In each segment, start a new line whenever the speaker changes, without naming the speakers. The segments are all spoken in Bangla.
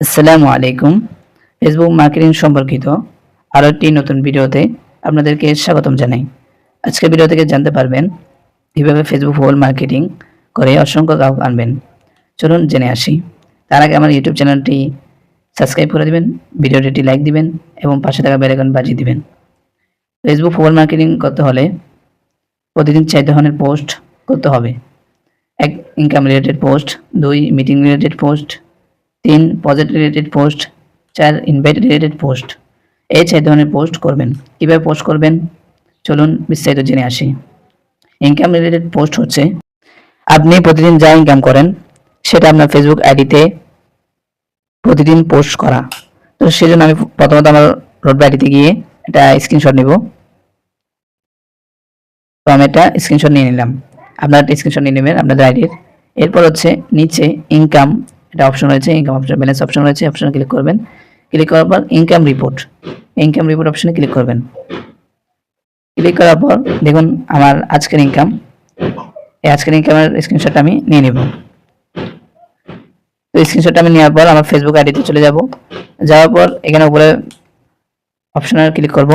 আসসালামু আলাইকুম। ফেসবুক মার্কেটিং সম্পর্কিত আরো একটি নতুন ভিডিওতে আপনাদেরকে স্বাগতম জানাই। আজকের ভিডিও থেকে জানতে পারবেন কিভাবে ফেসবুক হোল মার্কেটিং করে অসংখ্য গ্রাহক আনবেন। চলুন জেনে আসি। তার আগে আমার ইউটিউব চ্যানেলটি সাবস্ক্রাইব করে দিবেন, ভিডিওটি লাইক দিবেন এবং পাশে থাকা বেল আইকন বাজিয়ে দিবেন। ফেসবুক হোল মার্কেটিং করতে হলে প্রতিদিন 4 ধরনের পোস্ট করতে হবে। 1 income related post, 2 meeting related post, 3 project related post, 4 invite related post. এই 4 ধরনের পোস্ট করবেন। কিভাবে পোস্ট করবেন চলুন বিস্তারিত জেনে আসি। ইনকাম রিলেটেড পোস্ট হচ্ছে আপনি প্রতিদিন যা ইনকাম করেন সেটা আপনার ফেসবুক আইডিতে প্রতিদিন পোস্ট করা। তো সেজন্য আমি প্রথমত আমার রোডবা আইডিতে গিয়ে একটা স্ক্রিনশট নিব। তো আমি একটা স্ক্রিনশট নিয়ে নিলাম। আপনারা একটা স্ক্রিনশট নিয়ে নেবেন আপনাদের আইডির। এরপর হচ্ছে নিচে ইনকাম একটা অপশন রয়েছে, ইনকাম অপশন ব্যালেন্স অপশন রয়েছে, অপশনে ক্লিক করবেন। ক্লিক করার পর ইনকাম রিপোর্ট অপশনে ক্লিক করবেন। ক্লিক করার পর দেখুন আমার আজকের ইনকাম, এই আজকের ইনকামের স্ক্রিনশটটা আমি নিয়ে নেব। তো স্ক্রিনশটটা আমি নেওয়ার পর আমার ফেসবুক আইডিতে চলে যাব। যাওয়ার পর এখানে উপরে অপশনে ক্লিক করব।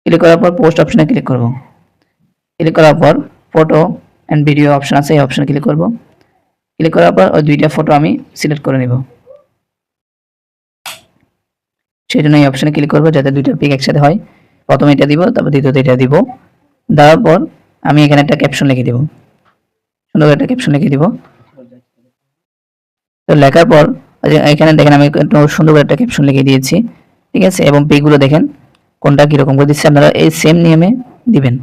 ক্লিক করার পর পোস্ট অপশনে ক্লিক করব। ক্লিক করার পর ফটো অ্যান্ড ভিডিও অপশন আছে, এই অপশনে ক্লিক করব। ক্লিক করার পর ওই দুইটা ফটো আমি সিলেক্ট করে নেব। সেই জন্য এই অপশনে ক্লিক করব যাতে দুইটা পিক একসাথে হয়। প্রথমে এটা দিব, তারপর দ্বিতীয়ত এটা দিব। দেওয়ার পর আমি এখানে একটা ক্যাপশন লিখে দিব, সুন্দর একটা ক্যাপশন লিখে দিব। তো লেখার পর এখানে দেখেন আমি সুন্দর একটা ক্যাপশন লিখে দিয়েছি, ঠিক আছে। এবং পিকগুলো দেখেন কোনটা কিরকম করে দিচ্ছে, আপনারা এই সেম নিয়মে দিবেন।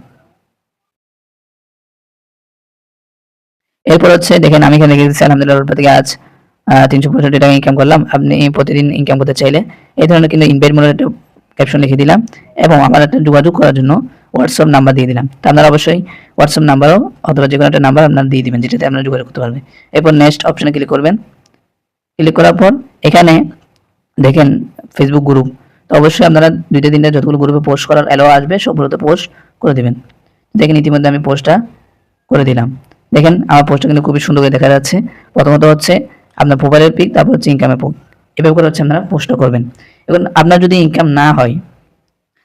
এরপর হচ্ছে দেখেন আমি এখানে লিখে দিচ্ছি আলহামদুলিল্লাহ থেকে আজ 365 টাকা ইনকাম করলাম। আপনি প্রতিদিন ইনকাম করতে চাইলে এই ধরনের কিন্তু ইনভাইট মোডের একটা ক্যাপশন লিখে দিলাম এবং আমার একটা যোগাযোগ করার জন্য হোয়াটসঅ্যাপ নাম্বার দিয়ে দিলাম। তো আপনারা অবশ্যই হোয়াটসঅ্যাপ নাম্বারও অথবা যে কোনো একটা নাম্বার আপনারা দিয়ে দিবেন যেটাতে আপনারা যোগাযোগ করতে পারবেন। এরপর নেক্সট অপশনে ক্লিক করবেন। ক্লিক করার পর এখানে দেখেন ফেসবুক গ্রুপ, তো অবশ্যই আপনারা 2-3টা যতগুলো গ্রুপে পোস্ট করার অ্যালাউ আসবে সবগুলোতে পোস্ট করে দিবেন। দেখেন ইতিমধ্যে আমি পোস্টটা করে দিলাম। দেখেন আমার পোস্টটা কিন্তু খুবই সুন্দর করে দেখা যাচ্ছে। প্রথমত হচ্ছে আপনার প্রোফাইলের পিক, তারপর হচ্ছে ইনকামের পিক। এভাবে করে হচ্ছে আপনারা পোস্টটা করবেন। এখন আপনার যদি ইনকাম না হয়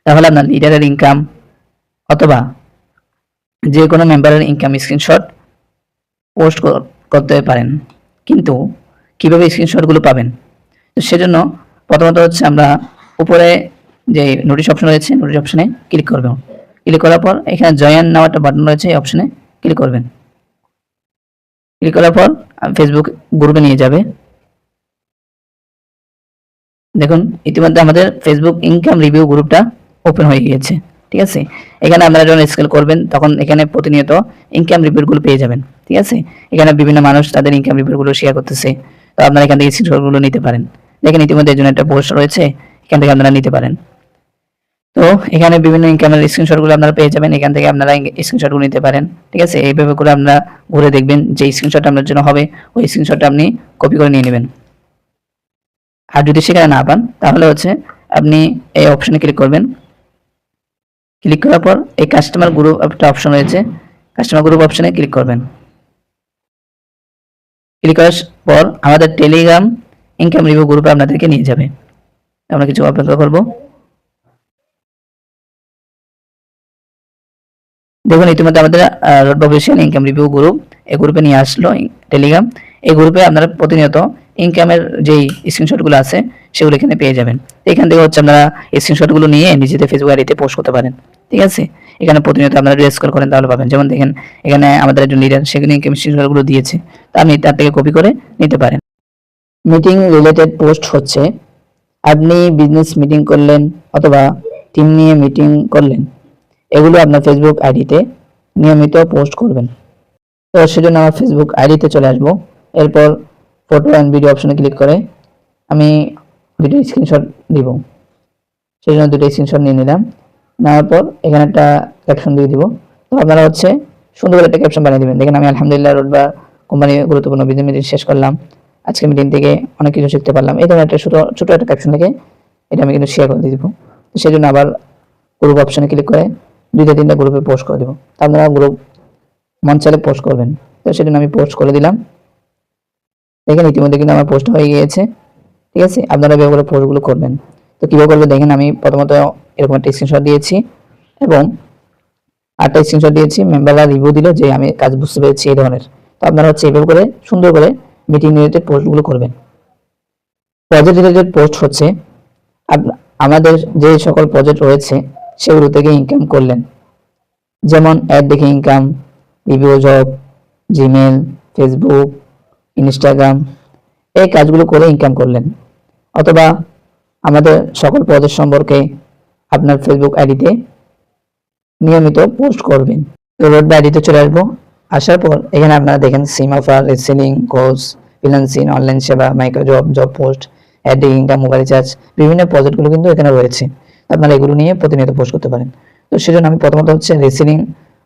তাহলে আপনার লিডারের ইনকাম অথবা যে কোনো মেম্বারের ইনকাম স্ক্রিনশট পোস্ট করতে পারেন। কিন্তু কিভাবে স্ক্রিনশটগুলো পাবেন, তো সেজন্য প্রথমত হচ্ছে আমরা উপরে যে নোটিশ অপশন রয়েছে নোটিশ অপশনে ক্লিক করব। ক্লিক করার পর এখানে জয়েন নাও একটা বাটন রয়েছে, এই অপশনে ক্লিক করবেন। ক্লিক করার পর ফেসবুক গ্রুপে নিয়ে যাবে। দেখুন ইতিমধ্যে আমাদের ফেসবুক ইনকাম রিভিউ গ্রুপটা ওপেন হয়ে গিয়েছে, ঠিক আছে। এখানে আপনারা যখন স্ক্রল করবেন তখন এখানে প্রতিনিয়ত ইনকাম রিভিউগুলো পেয়ে যাবেন, ঠিক আছে। এখানে বিভিন্ন মানুষ তাদের ইনকাম রিভিউগুলো শেয়ার করতেছে, তো আপনারা এখান থেকে স্ক্রিনশটগুলো নিতে পারেন। দেখেন ইতিমধ্যে এর জন্য একটা পোস্ট রয়েছে, এখান থেকে আপনারা নিতে পারেন। তো এখানে বিভিন্ন ইনকামের স্ক্রিনশটগুলো আপনারা পেয়ে যাবেন, এখান থেকে আপনারা স্ক্রিনশটগুলো নিতে পারেন, ঠিক আছে। এইভাবে করে আপনারা ঘুরে দেখবেন যে স্ক্রিনশটটা আপনার জন্য হবে, ওই স্ক্রিনশটটা আপনি কপি করে নিয়ে নেবেন। আর যদি সেখানে না পান তাহলে হচ্ছে আপনি এই অপশনে ক্লিক করবেন। ক্লিক করার পর এই কাস্টমার গ্রুপ একটা অপশন রয়েছে, কাস্টমার গ্রুপ অপশনে ক্লিক করবেন। ক্লিক করার পর আমাদের টেলিগ্রাম ইনকাম রিভিউ গ্রুপে আপনাদেরকে নিয়ে যাবে। আমরা কিছু অপেক্ষা করব। দেখুন ইতিমধ্যে আমাদের রোডবা অফিসিয়াল ইনকাম রিভিউ গ্রুপ এই গ্রুপে নিয়ে আসলো টেলিগ্রাম। এই গ্রুপে আপনারা প্রতিনিয়ত ইনকামের যেই স্ক্রিনশটগুলো আছে সেগুলো এখানে পেয়ে যাবেন। এখান থেকে হচ্ছে আপনারা স্ক্রিনশটগুলো নিয়ে নিজেদের ফেসবুক আইডিতে পোস্ট করতে পারেন, ঠিক আছে। এখানে প্রতিনিয়ত আপনারা রেজিস্টার করেন তাহলে পাবেন। যেমন দেখেন এখানে আমাদের একজন লিডার সেখানে ইনকাম স্ক্রিনশটগুলো দিয়েছে, তা আপনি তার থেকে কপি করে নিতে পারেন। মিটিং রিলেটেড পোস্ট হচ্ছে আপনি বিজনেস মিটিং করলেন অথবা টিম নিয়ে মিটিং করলেন, এগুলো আপনার ফেসবুক আইডিতে নিয়মিত পোস্ট করবেন। তো সেজন্য আমার ফেসবুক আইডিতে চলে আসব। এরপর ফটো অ্যান্ড ভিডিও অপশনে ক্লিক করে আমি দুটো স্ক্রিনশট দিব। সেই জন্য দুটো স্ক্রিনশট নিয়ে নিলাম। নেওয়ার পর এখানে একটা ক্যাপশন দিয়ে দিব। তো আপনারা হচ্ছে সুন্দর করে একটা ক্যাপশন বানিয়ে দেবেন। দেখেন আমি আলহামদুলিল্লাহ রোডবা কোম্পানি গুরুত্বপূর্ণ বিজনেস মিটিং শেষ করলাম, আজকে মিটিং থেকে অনেক কিছু শিখতে পারলাম, এই ধরনের একটা ছোট একটা ক্যাপশন লিখে এটা আমি কিন্তু শেয়ার করে দিয়ে দিব। তো সেই জন্য আবার গ্রুপ অপশনে ক্লিক করে 2-3টা গ্রুপে পোস্ট করে দেবো। আপনারা গ্রুপ মন চাইলে পোস্ট করবেন। তো সেজন্য আমি পোস্ট করে দিলাম। দেখেন ইতিমধ্যে কিন্তু আমার পোস্ট হয়ে গিয়েছে। ঠিক আছে, আপনারা এভাবে করে পোস্টগুলো করবেন। তো কিভাবে করবে দেখেন, আমি প্রথমত এরকম একটা স্ক্রিনশট দিয়েছি এবং আরেকটা স্ক্রিনশট দিয়েছি, মেম্বাররা রিভিউ দিল যে আমি কাজ বুঝতে পেরেছি এই ধরনের। তো আপনারা হচ্ছে এভাবে করে সুন্দর করে মিটিং রিলেটেড পোস্টগুলো করবেন। প্রজেক্ট রিলেটেড পোস্ট হচ্ছে আমাদের যে সকল প্রজেক্ট রয়েছে সেগুলো থেকে ইনকাম করলেন, যেমন অ্যাড দেখে income, review job, Gmail, Facebook, Instagram, এই কাজগুলো করে ইনকাম করলেন। অথবা আমাদের সকল প্রজেক্ট সম্পর্কে আপনার ফেসবুক আইডিতে নিয়মিত পোস্ট করবেন। তো রোড বা আইডিতে চলে আসবো। আসার পর এখানে আপনারা দেখেন sim offer, reselling, course, freelancing, online সেবা, micro job, job post, ad income, mobile recharge, বিভিন্ন প্রজেক্টগুলো কিন্তু এখানে রয়েছে। আপনারা এগুলো নিয়ে প্রতিনিয়ত পোস্ট করতে পারেন। তো সেজন্য আমি প্রথমত হচ্ছে রিসেলিং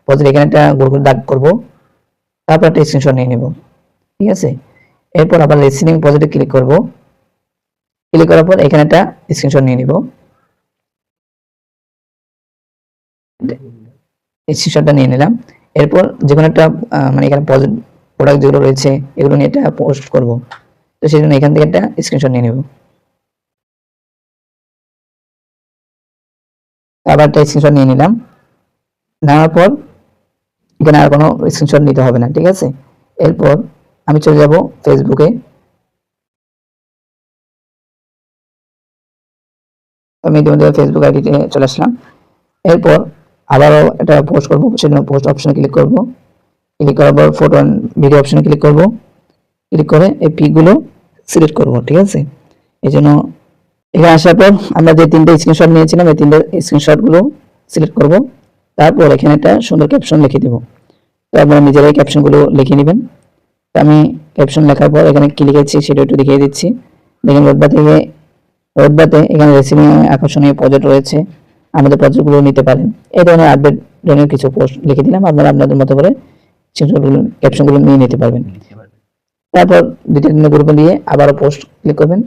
প্রজেক্ট এখানে একটা গোল করে দাগ করবো, তারপর একটা স্ক্রিনশট নিয়ে নেব। ঠিক আছে, এরপর আবার রিসেলিং প্রজেক্টে ক্লিক করব। ক্লিক করার পর এখানে একটা স্ক্রিনশট নিয়ে নিব। স্ক্রিনশটটা নিয়ে নিলাম। এরপর যে কোনো একটা মানে এখানে প্রোডাক্ট যেগুলো রয়েছে এগুলো নিয়ে একটা পোস্ট করব। তো সেই জন্য এখান থেকে একটা স্ক্রিনশট নিয়ে নেব। আবার একটা স্ক্রিনশট নিয়ে নিলাম। নেওয়ার পর এখানে আর কোনো স্ক্রিনশট নিতে হবে না। ঠিক আছে, এরপর আমি চলে যাব ফেসবুকে। আমি ইতিমধ্যে ফেসবুক আইডিতে চলে আসলাম। এরপর আবারও এটা পোস্ট করব, সেজন্য পোস্ট অপশনে ক্লিক করব। ক্লিক করার পর ফটো অ্যান্ড ভিডিও অপশনে ক্লিক করব। ক্লিক করে এই পিকগুলো সিলেক্ট করব। ঠিক আছে, এই জন্য এখানে আসার পর আমরা যে তিনটে স্ক্রিনশট নিয়েছিলাম এই তিনটে স্ক্রিনশটগুলো সিলেক্ট করব। তারপর এখানে একটা সুন্দর ক্যাপশন লিখে দেব। তো আপনারা নিজেরাই ক্যাপশনগুলো লিখে নেবেন। তো আমি ক্যাপশন লেখার পর এখানে কি লিখেছি সেটা একটু দেখিয়ে দিচ্ছি। দেখেন রোডবাতে এখানে রেসিপি আকর্ষণীয় প্রজেক্ট রয়েছে, আমাদের প্রজেক্টগুলো নিতে পারেন। এই ধরনের আপডেট ধরনের কিছু পোস্ট লিখে দিলাম, আপনারা আপনাদের মতো করে ক্যাপশনগুলো নিয়ে নিতে পারবেন। তারপর দুইটা তিনটা গ্রুপে দিয়ে আবারও পোস্ট ক্লিক করবেন।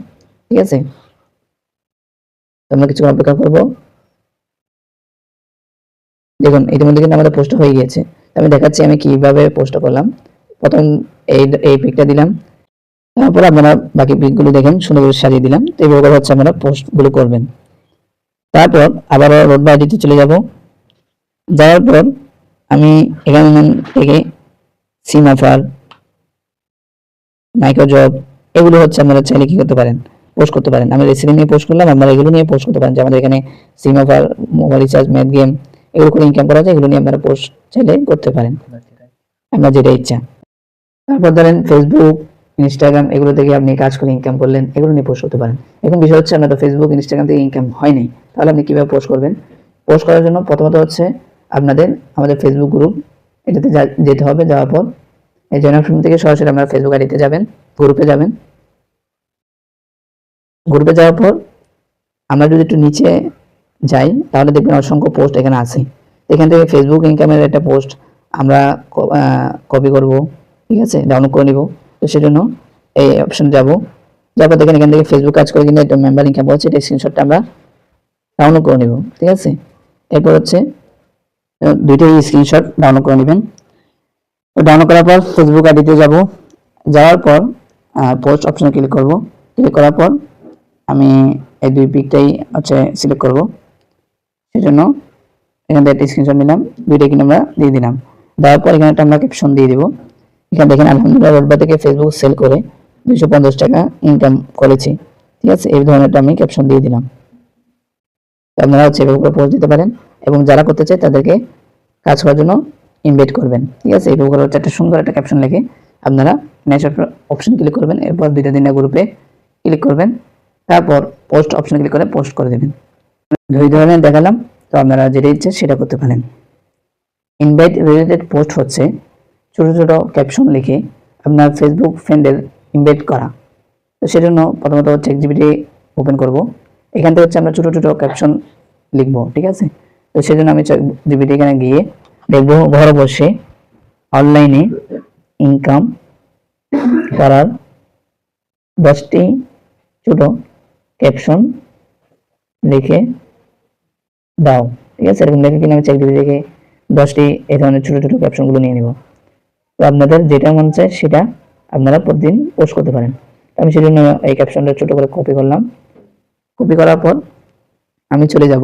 ঠিক আছে, আমরা কিছুক্ষণ অপেক্ষা করব। দেখুন ইতিমধ্যে কিন্তু আমাদের পোস্ট হয়ে গিয়েছে। আমি দেখাচ্ছি আমি কিভাবে পোস্টটা করলাম। প্রথম এই পিকটা দিলাম, তারপর আপনারা বাকি পিকগুলো দেখেন সুন্দর করে সাজিয়ে দিলাম। তো এইভাবে করে হচ্ছে আপনারা পোস্টগুলো করবেন। তারপর আবারও রোড বা আইডিতে চলে যাব। যাওয়ার পর আমি এখানে থেকে সিম অফার, মাইক্রো জব, এগুলো হচ্ছে আপনারা চাইলে কি করতে পারেন, পোস্ট করতে পারেন। আমি রেসিপি নিয়ে পোস্ট করলাম, আপনারা এগুলো নিয়ে পোস্ট করতে পারেন। যে আমাদের এখানে sim offer, mobile recharge, math game, এগুলো করে ইনকাম করা যায়, এগুলো নিয়ে আপনারা পোস্ট চাইলে করতে পারেন, আপনার যেটা ইচ্ছা। তারপর ধরেন ফেসবুক, ইনস্টাগ্রাম, এগুলো থেকে আপনি কাজ করে ইনকাম করলেন, এগুলো নিয়ে পোস্ট করতে পারেন। এখন বিষয় হচ্ছে আপনার তো ফেসবুক, ইনস্টাগ্রাম থেকে ইনকাম হয়নি, তাহলে আপনি কিভাবে পোস্ট করবেন? পোস্ট করার জন্য প্রথমত হচ্ছে আমাদের ফেসবুক গ্রুপ এটাতে যেতে হবে। যাওয়ার পর এই জয়েন অপশন থেকে সরাসরি আপনারা ফেসবুক আইডিতে যাবেন, গ্রুপে যাবেন। গ্রুপে যাওয়ার পর আমরা যদি একটু নিচে যাই তাহলে দেখবেন অসংখ্য পোস্ট এখানে আছে। এখান থেকে ফেসবুক ইনকামের একটা পোস্ট আমরা কপি করব। ঠিক আছে, ডাউনলোড করে নিব। তো সেজন্য এই অপশনে যাব। যারপর দেখেন এখান থেকে ফেসবুক কাজ করে কিন্তু একটা মেম্বার ইনকাম হচ্ছে, এটা স্ক্রিনশটটা আমরা ডাউনলোড করে নিব। ঠিক আছে, এরপর হচ্ছে দুইটাই স্ক্রিনশট ডাউনলোড করে নেবেন। তো ডাউনলোড করার পর ফেসবুক আইডিতে যাব। যাওয়ার পর পোস্ট অপশনে ক্লিক করব। ক্লিক করার পর আমি এই দুই পিকটাই হচ্ছে সিলেক্ট করব। সেজন্য এখান থেকে একটা স্ক্রিনশট নিলাম, দুইটাই কিন্তু আমরা দিয়ে দিলাম। দেওয়ার পর এখানে একটা আমরা ক্যাপশন দিয়ে দিব। এখানে দেখেন আলহামদুলিল্লাহ রোডবা থেকে ফেসবুক সেল করে 250 টাকা ইনকাম করেছি। ঠিক আছে, এই ধরনের একটা আমি ক্যাপশন দিয়ে দিলাম। আপনারা হচ্ছে এভাবে পোস্ট দিতে পারেন এবং যারা করতে চায় তাদেরকে কাজ করার জন্য ইনভাইট করবেন। ঠিক আছে, এইভাবে করে হচ্ছে একটা সুন্দর একটা ক্যাপশন লিখে আপনারা নেক্সট অপশন ক্লিক করবেন। এরপর দুইটা তিনটা গ্রুপে ক্লিক করবেন, তারপর পোস্ট অপশনে ক্লিক করে পোস্ট করে দেবেন। দুই ধরনের দেখালাম, তো আপনারা যেটা ইচ্ছে সেটা করতে পারেন। ইনভাইট রিলেটেড পোস্ট হচ্ছে ছোট ছোট ক্যাপশন লিখে আপনার ফেসবুক ফ্রেন্ডের ইনভাইট করা। তো সেজন্য প্রথমত হচ্ছে ChatGPT ওপেন করব। এখান থেকে হচ্ছে আমরা ছোট ছোট ক্যাপশন লিখব। ঠিক আছে, তো সেজন্য আমি ChatGPT এখানে গিয়ে দেখব ঘরে বসে অনলাইনে ইনকাম করার 10টি ছোট ক্যাপশন লিখে দাও। ঠিক আছে, এরকম লিখে কিনা আমি ChatGPT থেকে 10টি এই ধরনের ছোট ছোট ক্যাপশনগুলো নিয়ে নিব। তো আপনাদের যেটা মন চায় সেটা আপনারা প্রতিদিন পোস্ট করতে পারেন। আমি সেজন্য এই ক্যাপশনটা ছোট করে কপি করলাম। কপি করার পর আমি চলে যাব